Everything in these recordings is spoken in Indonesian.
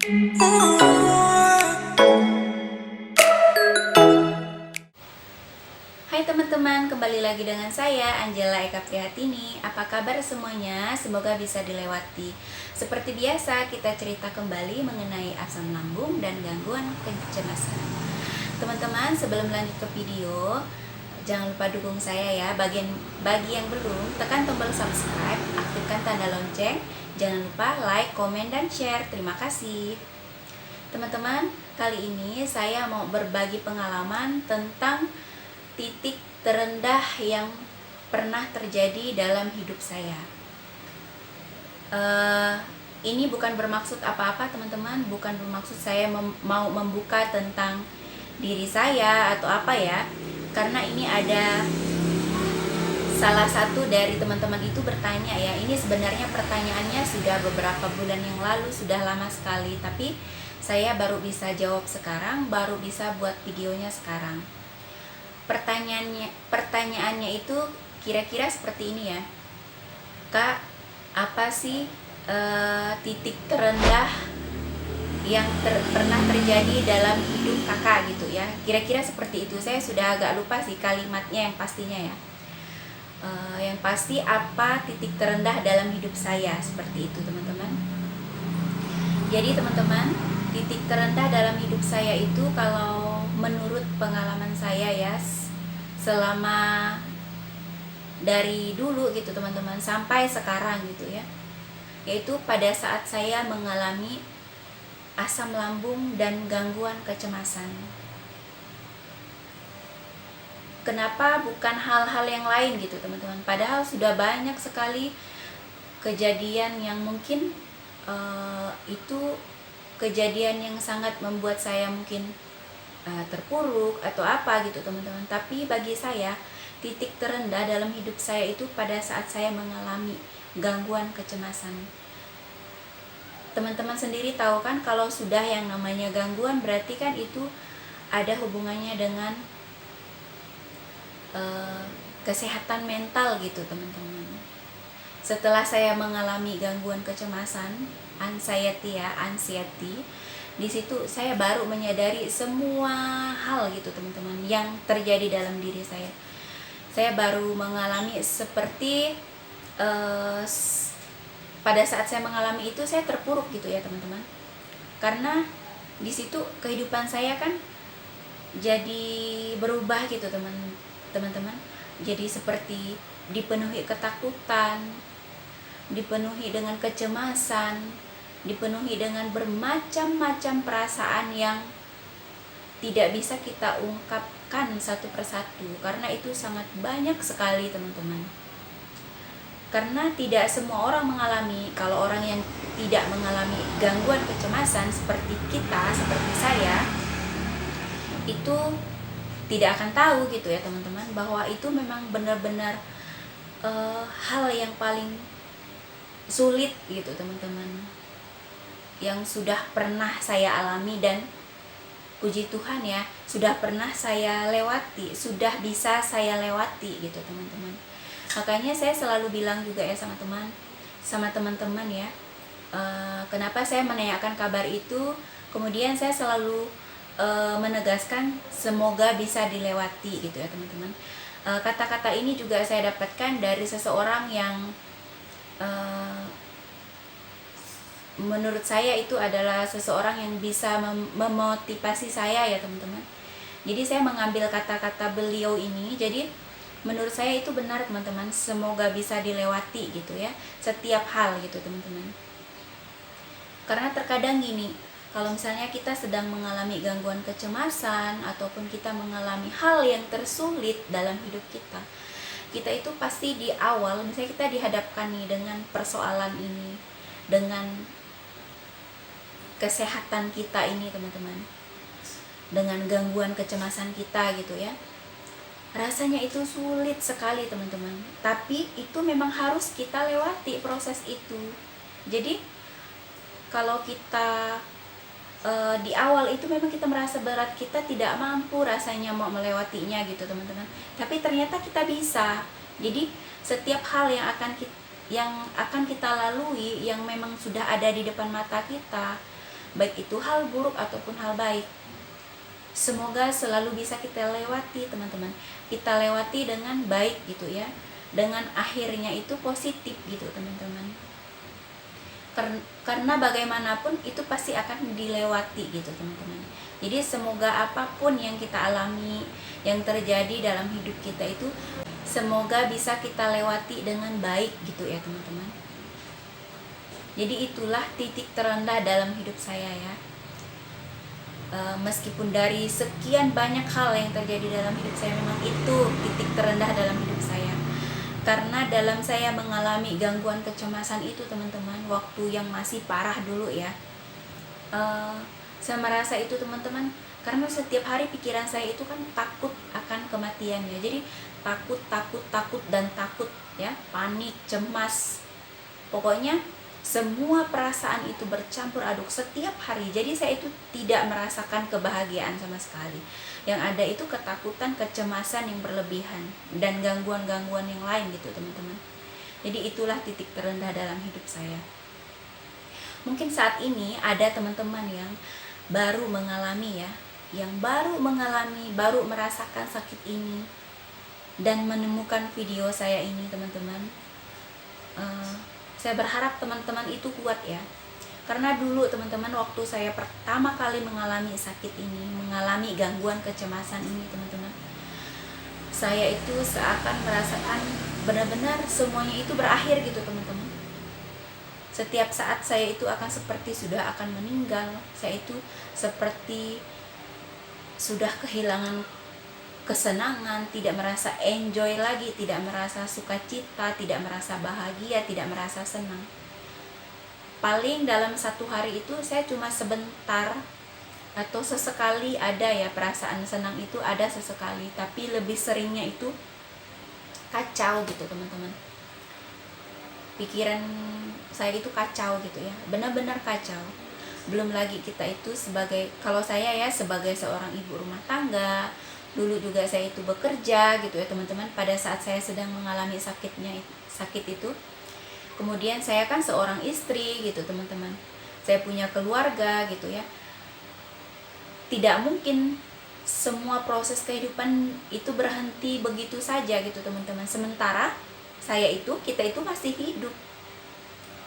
Hai teman-teman, kembali lagi dengan saya Angela Eka Prihatini. Apa kabar semuanya? Semoga bisa dilewati. Seperti biasa, kita cerita kembali mengenai asam lambung dan gangguan kecemasan. Teman-teman, sebelum lanjut ke video, jangan lupa dukung saya ya. Bagi yang belum, tekan tombol subscribe, aktifkan tanda lonceng. Jangan lupa like, komen, dan share. Terima kasih. Teman-teman, kali ini saya mau berbagi pengalaman tentang titik terendah yang pernah terjadi dalam hidup saya. Ini bukan bermaksud apa-apa teman-teman, bukan bermaksud saya mau membuka tentang diri saya atau apa ya. Karena ini ada salah satu dari teman-teman itu bertanya ya. Ini sebenarnya pertanyaannya sudah beberapa bulan yang lalu, sudah lama sekali. Tapi saya baru bisa jawab sekarang, baru bisa buat videonya sekarang. Pertanyaannya itu kira-kira seperti ini ya, Kak, apa sih titik terendah yang pernah terjadi dalam hidup kakak gitu ya, kira-kira seperti itu. Saya sudah agak lupa sih kalimatnya yang pastinya ya. Yang pasti apa titik terendah dalam hidup saya, seperti itu teman-teman. Jadi teman-teman, titik terendah dalam hidup saya itu kalau menurut pengalaman saya ya, selama dari dulu gitu teman-teman sampai sekarang gitu ya, yaitu pada saat saya mengalami asam lambung dan gangguan kecemasan. Kenapa bukan hal-hal yang lain gitu teman-teman, padahal sudah banyak sekali kejadian yang mungkin itu kejadian yang sangat membuat saya mungkin terpuruk atau apa gitu teman-teman. Tapi bagi saya titik terendah dalam hidup saya itu pada saat saya mengalami gangguan kecemasan. Teman-teman sendiri tahu kan, kalau sudah yang namanya gangguan berarti kan itu ada hubungannya dengan kesehatan mental gitu teman-teman. Setelah saya mengalami gangguan kecemasan, anxiety, di situ saya baru menyadari semua hal gitu teman-teman yang terjadi dalam diri saya. Saya baru mengalami seperti pada saat saya mengalami itu saya terpuruk gitu ya teman-teman. Karena di situ kehidupan saya kan jadi berubah gitu teman-teman. Jadi seperti dipenuhi ketakutan, dipenuhi dengan kecemasan, dipenuhi dengan bermacam-macam perasaan yang tidak bisa kita ungkapkan satu persatu, karena itu sangat banyak sekali teman-teman. Karena tidak semua orang mengalami. Kalau orang yang tidak mengalami gangguan kecemasan seperti kita, seperti saya, itu tidak akan tahu gitu ya teman-teman, bahwa itu memang benar-benar hal yang paling sulit gitu teman-teman, yang sudah pernah saya alami dan puji Tuhan ya, sudah pernah saya lewati, sudah bisa saya lewati gitu teman-teman. Makanya saya selalu bilang juga ya sama teman-teman ya, kenapa saya menanyakan kabar itu, kemudian saya selalu menegaskan semoga bisa dilewati gitu ya teman-teman. Kata-kata ini juga saya dapatkan dari seseorang yang menurut saya itu adalah seseorang yang bisa memotivasi saya ya teman-teman. Jadi saya mengambil kata-kata beliau ini, jadi menurut saya itu benar teman-teman, semoga bisa dilewati gitu ya setiap hal gitu teman-teman. Karena terkadang gini, kalau misalnya kita sedang mengalami gangguan kecemasan ataupun kita mengalami hal yang tersulit dalam hidup kita, kita itu pasti di awal, misalnya kita dihadapkan nih dengan persoalan ini, dengan kesehatan kita ini teman-teman, dengan gangguan kecemasan kita gitu ya, rasanya itu sulit sekali teman-teman. Tapi itu memang harus kita lewati proses itu. Jadi kalau kita di awal itu memang kita merasa berat, kita tidak mampu rasanya mau melewatinya gitu teman-teman, tapi ternyata kita bisa. Jadi setiap hal yang akan kita lalui, yang memang sudah ada di depan mata kita, baik itu hal buruk ataupun hal baik. Semoga selalu bisa kita lewati teman-teman, kita lewati dengan baik gitu ya, dengan akhirnya itu positif gitu teman-teman. Karena bagaimanapun itu pasti akan dilewati gitu teman-teman. Jadi semoga apapun yang kita alami, yang terjadi dalam hidup kita itu, semoga bisa kita lewati dengan baik gitu ya teman-teman. Jadi itulah titik terendah dalam hidup saya ya. Meskipun dari sekian banyak hal yang terjadi dalam hidup saya, memang itu titik terendah dalam hidup saya. Karena dalam saya mengalami gangguan kecemasan itu teman-teman, waktu yang masih parah dulu ya, saya merasa itu teman-teman, karena setiap hari pikiran saya itu kan takut akan kematian ya. Jadi takut dan takut ya, panik, cemas, pokoknya semua perasaan itu bercampur aduk setiap hari. Jadi saya itu tidak merasakan kebahagiaan sama sekali. Yang ada itu ketakutan, kecemasan yang berlebihan, dan gangguan-gangguan yang lain gitu teman-teman. Jadi itulah titik terendah dalam hidup saya. Mungkin saat ini ada teman-teman yang baru mengalami ya, yang baru mengalami, baru merasakan sakit ini, dan menemukan video saya ini teman-teman. Saya berharap teman-teman itu kuat ya. Karena dulu teman-teman, waktu saya pertama kali mengalami sakit ini, mengalami gangguan kecemasan ini teman-teman, saya itu seakan merasakan benar-benar semuanya itu berakhir gitu teman-teman. Setiap saat saya itu akan seperti sudah akan meninggal. Saya itu seperti sudah kehilangan kesenangan, tidak merasa enjoy lagi, tidak merasa sukacita, tidak merasa bahagia, tidak merasa senang. Paling dalam satu hari itu saya cuma sebentar atau sesekali ada ya perasaan senang itu, ada sesekali, tapi lebih seringnya itu kacau gitu teman-teman. Pikiran saya itu kacau gitu ya, benar-benar kacau. Belum lagi kita itu sebagai, kalau saya ya sebagai seorang ibu rumah tangga, dulu juga saya itu bekerja gitu ya teman-teman, pada saat saya sedang mengalami sakit itu. Kemudian saya kan seorang istri gitu teman-teman, saya punya keluarga gitu ya. Tidak mungkin semua proses kehidupan itu berhenti begitu saja gitu teman-teman. Sementara kita itu masih hidup.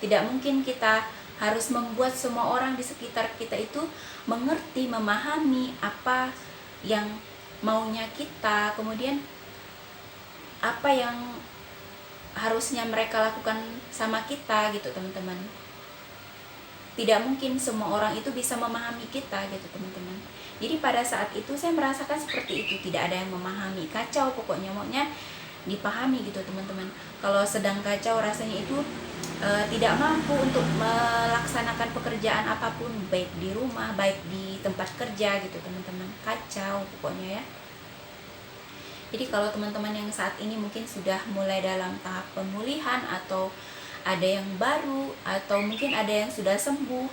Tidak mungkin kita harus membuat semua orang di sekitar kita itu mengerti, memahami apa yang maunya kita, kemudian apa yang harusnya mereka lakukan sama kita gitu teman-teman. Tidak mungkin semua orang itu bisa memahami kita gitu teman-teman. Jadi pada saat itu saya merasakan seperti itu, tidak ada yang memahami, kacau pokoknya, maunya dipahami gitu teman-teman. Kalau sedang kacau rasanya itu tidak mampu untuk melaksanakan pekerjaan apapun, baik di rumah, baik di tempat kerja gitu teman-teman. Kacau pokoknya ya. Jadi kalau teman-teman yang saat ini mungkin sudah mulai dalam tahap pemulihan, atau ada yang baru, atau mungkin ada yang sudah sembuh,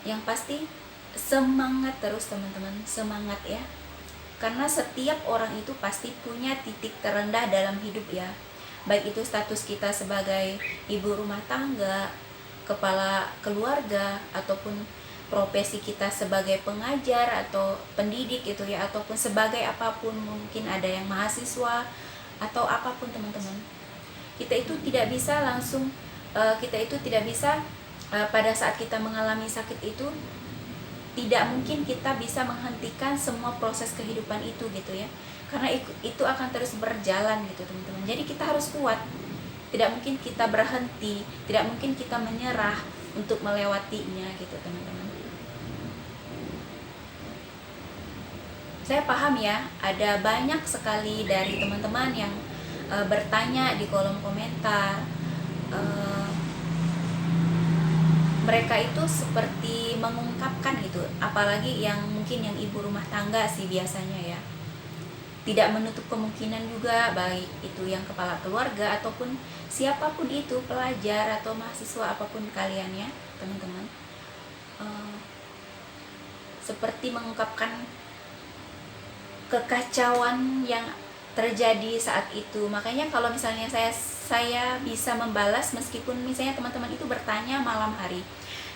yang pasti semangat terus teman-teman, semangat ya. Karena setiap orang itu pasti punya titik terendah dalam hidup ya. Baik itu status kita sebagai ibu rumah tangga, kepala keluarga, ataupun profesi kita sebagai pengajar atau pendidik gitu ya, ataupun sebagai apapun, mungkin ada yang mahasiswa atau apapun teman-teman. Kita itu tidak bisa langsung, pada saat kita mengalami sakit itu, tidak mungkin kita bisa menghentikan semua proses kehidupan itu gitu ya. Karena itu akan terus berjalan gitu teman-teman. Jadi kita harus kuat. Tidak mungkin kita berhenti, tidak mungkin kita menyerah untuk melewatinya gitu teman-teman. Saya paham ya, ada banyak sekali dari teman-teman yang bertanya di kolom komentar. Mereka itu seperti mengungkapkan gitu, apalagi yang mungkin yang ibu rumah tangga sih biasanya ya, tidak menutup kemungkinan juga, baik itu yang kepala keluarga ataupun siapapun itu, pelajar atau mahasiswa apapun kalian ya teman-teman, seperti mengungkapkan kekacauan yang terjadi saat itu. Makanya kalau misalnya saya bisa membalas, meskipun misalnya teman-teman itu bertanya malam hari,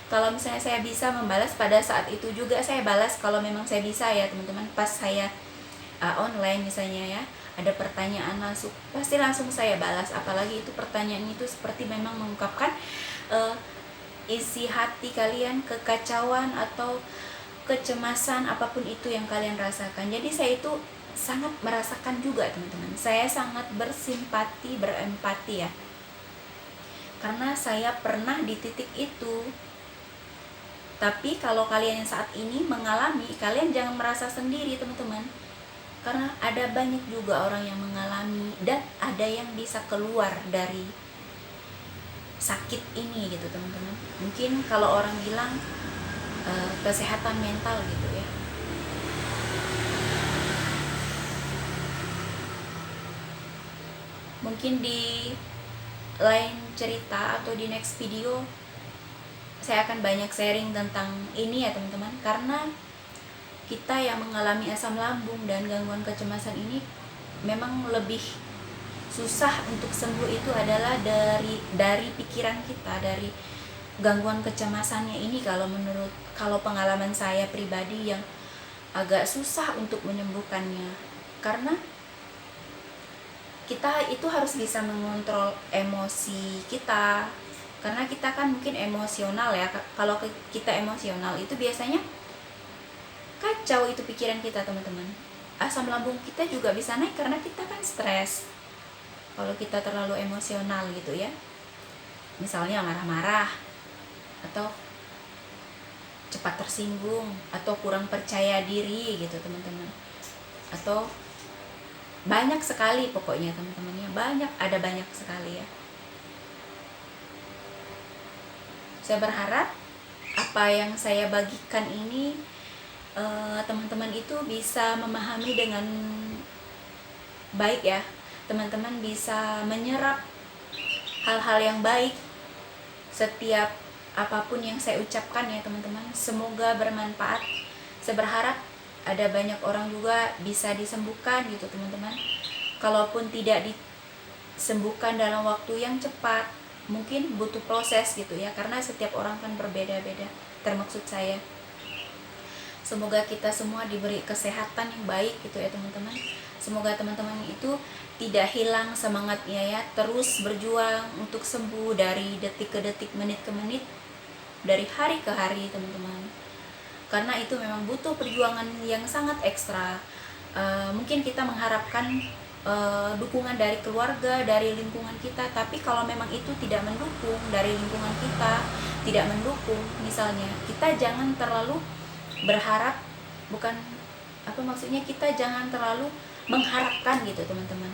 Kalau misalnya saya bisa membalas pada saat itu juga saya balas, kalau memang saya bisa ya teman-teman. Pas saya online misalnya ya, ada pertanyaan langsung, pasti langsung saya balas. Apalagi itu pertanyaan itu seperti memang mengungkapkan isi hati kalian, kekacauan atau kecemasan apapun itu yang kalian rasakan. Jadi saya itu sangat merasakan juga teman-teman. Saya sangat bersimpati, berempati ya, karena saya pernah di titik itu. Tapi kalau kalian yang saat ini mengalami, kalian jangan merasa sendiri teman-teman, karena ada banyak juga orang yang mengalami dan ada yang bisa keluar dari sakit ini gitu teman-teman. Mungkin kalau orang bilang kesehatan mental gitu ya. Mungkin di lain cerita atau di next video saya akan banyak sharing tentang ini ya teman-teman, karena kita yang mengalami asam lambung dan gangguan kecemasan ini memang lebih susah untuk sembuh. Itu adalah dari pikiran kita, dari gangguan kecemasannya ini. Kalau pengalaman saya pribadi yang agak susah untuk menyembuhkannya, karena kita itu harus bisa mengontrol emosi kita, karena kita kan mungkin emosional ya. Kalau kita emosional itu biasanya kacau itu pikiran kita teman-teman. Asam lambung kita juga bisa naik karena kita kan stres kalau kita terlalu emosional gitu ya. Misalnya marah-marah, atau cepat tersinggung, atau kurang percaya diri gitu teman-teman, atau banyak sekali pokoknya teman-teman ya, banyak sekali ya. Saya berharap apa yang saya bagikan ini teman-teman itu bisa memahami dengan baik ya. Teman-teman bisa menyerap hal-hal yang baik setiap apapun yang saya ucapkan ya teman-teman. Semoga bermanfaat. Saya berharap ada banyak orang juga bisa disembuhkan gitu teman-teman. Kalaupun tidak disembuhkan dalam waktu yang cepat, mungkin butuh proses gitu ya, karena setiap orang kan berbeda-beda, termaksud saya. Semoga kita semua diberi kesehatan yang baik gitu ya teman-teman. Semoga teman-teman itu tidak hilang semangatnya ya, terus berjuang untuk sembuh dari detik ke detik, menit ke menit, dari hari ke hari teman-teman. Karena itu memang butuh perjuangan yang sangat ekstra. Mungkin kita mengharapkan dukungan dari keluarga, dari lingkungan kita, tapi kalau memang itu tidak mendukung, dari lingkungan kita tidak mendukung misalnya, kita jangan terlalu berharap, kita jangan terlalu mengharapkan gitu teman-teman.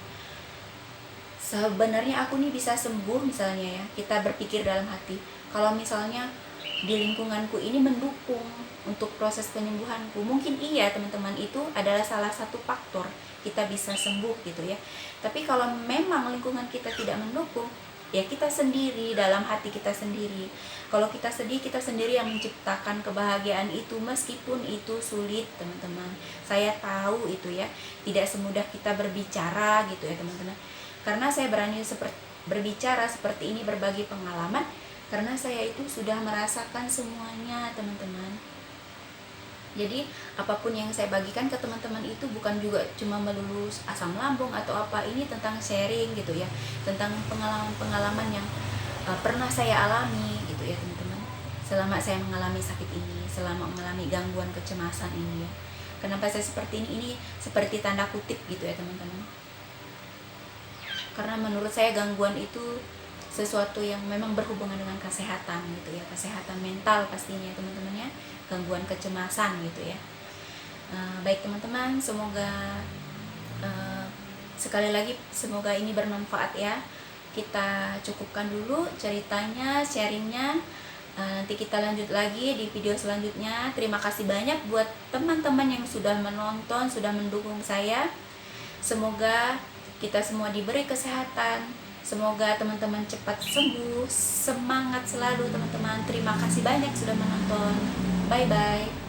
Sebenarnya aku nih bisa sembuh misalnya ya, kita berpikir dalam hati, kalau misalnya di lingkunganku ini mendukung untuk proses penyembuhanku, mungkin iya teman-teman, itu adalah salah satu faktor kita bisa sembuh gitu ya. Tapi kalau memang lingkungan kita tidak mendukung, ya kita sendiri, dalam hati kita sendiri. Kalau kita sedih, kita sendiri yang menciptakan kebahagiaan itu, meskipun itu sulit teman-teman. Saya tahu itu ya, tidak semudah kita berbicara gitu ya teman-teman. Karena saya berani berbicara seperti ini, berbagi pengalaman, karena saya itu sudah merasakan semuanya teman-teman. Jadi apapun yang saya bagikan ke teman-teman itu bukan juga cuma melulu asam lambung atau apa, ini tentang sharing gitu ya, tentang pengalaman-pengalaman yang pernah saya alami gitu ya teman-teman, selama saya mengalami sakit ini, selama mengalami gangguan kecemasan ini ya. Kenapa saya seperti ini seperti tanda kutip gitu ya teman-teman, karena menurut saya gangguan itu sesuatu yang memang berhubungan dengan kesehatan gitu ya, kesehatan mental pastinya teman-teman ya, gangguan kecemasan gitu ya. Baik teman-teman, semoga sekali lagi semoga ini bermanfaat ya. Kita cukupkan dulu ceritanya, sharingnya, nanti kita lanjut lagi di video selanjutnya. Terima kasih banyak buat teman-teman yang sudah menonton, sudah mendukung saya. Semoga kita semua diberi kesehatan. Semoga teman-teman cepat sembuh. Semangat selalu teman-teman. Terima kasih banyak sudah menonton. Bye-bye.